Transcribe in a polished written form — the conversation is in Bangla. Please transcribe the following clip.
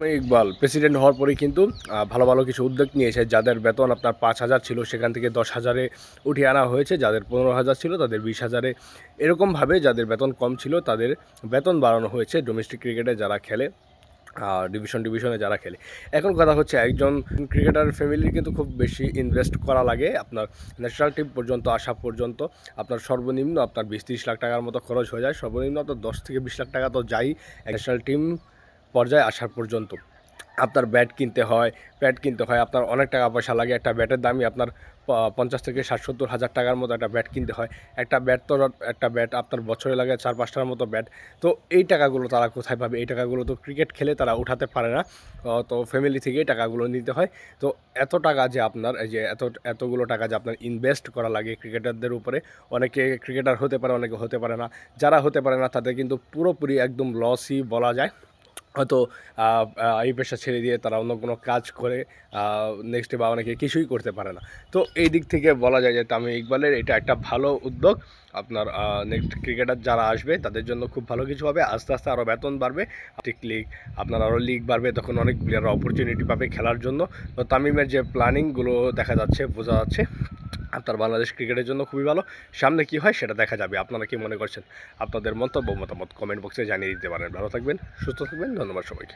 ইকবাল প্রেসিডেন্ট হওয়ার পরেই কিন্তু ভালো ভালো কিছু উদ্যোগ নিয়েছে। যাদের বেতন আপনার ৫,০০০ ছিল সেখান থেকে ১০,০০০-এ উঠিয়ে আনা হয়েছে। যাদের ১৫,০০০ ছিল তাদের ২০,০০০-এ, এরকমভাবে যাদের বেতন কম ছিল তাদের বেতন বাড়ানো হয়েছে ডোমেস্টিক ক্রিকেটে যারা খেলে, ডিভিশনে যারা খেলে। এখন কথা হচ্ছে একজন ক্রিকেটার ফ্যামিলির কিন্তু খুব বেশি ইনভেস্ট করা লাগে। আপনার ন্যাশনাল টিম পর্যন্ত আসা পর্যন্ত আপনার সর্বনিম্ন আপনার ২০-৩০ লাখ টাকার মতো খরচ হয়ে যায়। সর্বনিম্ন আপনার ১০ থেকে ২০ লাখ টাকা তো যায়ই ন্যাশনাল টিম পর্যায়ে আসার পর্যন্ত। আপনার প্যাড কিনতে হয়, আপনার অনেক টাকা পয়সা লাগে। একটা ব্যাটের দামই আপনার ৫০ থেকে ৬০-৭০ হাজার টাকার মতো একটা ব্যাট কিনতে হয়। একটা ব্যাট আপনার বছরে লাগে ৪-৫টার মতো ব্যাট। তো এই টাকাগুলো তারা কোথায় পাবে? এই টাকাগুলো তো ক্রিকেট খেলে তারা উঠাতে পারে না। তো ফ্যামিলি থেকেই টাকাগুলো নিতে হয়। তো এত টাকা যে আপনার এই যে এতগুলো টাকা যে আপনার ইনভেস্ট করা লাগে ক্রিকেটারদের উপরে, অনেকে ক্রিকেটার হতে পারে, অনেকে হতে পারে না। যারা হতে পারে না তাদের কিন্তু পুরোপুরি একদম লসই বলা যায়। হয়তো এই পেশা ছেড়ে দিয়ে তারা অন্য কোনো কাজ করে নেক্সটে, বা অনেকে কিছুই করতে পারে না। তো এই দিক থেকে বলা যায় যে তামিম ইকবালের এটা একটা ভালো উদ্যোগ। আপনার নেক্সট ক্রিকেটার যারা আসবে তাদের জন্য খুব ভালো কিছু হবে। আস্তে আস্তে আরও বেতন বাড়বে, ঠিক লিগ, আপনার আরও লিগ বাড়বে, তখন অনেক প্লেয়াররা অপরচুনিটি পাবে খেলার জন্য। তো তামিমের যে প্ল্যানিংগুলো দেখা যাচ্ছে, বোঝা যাচ্ছে আপনার বাংলাদেশ ক্রিকেটের জন্য খুবই ভালো। সামনে কি হয় সেটা দেখা যাবে। আপনারা কি মনে করছেন? আপনাদের মন্তব্য মতামত কমেন্ট বক্সে জানিয়ে দিতে পারেন। ভালো থাকবেন, সুস্থ থাকবেন, ধন্যবাদ সবাইকে।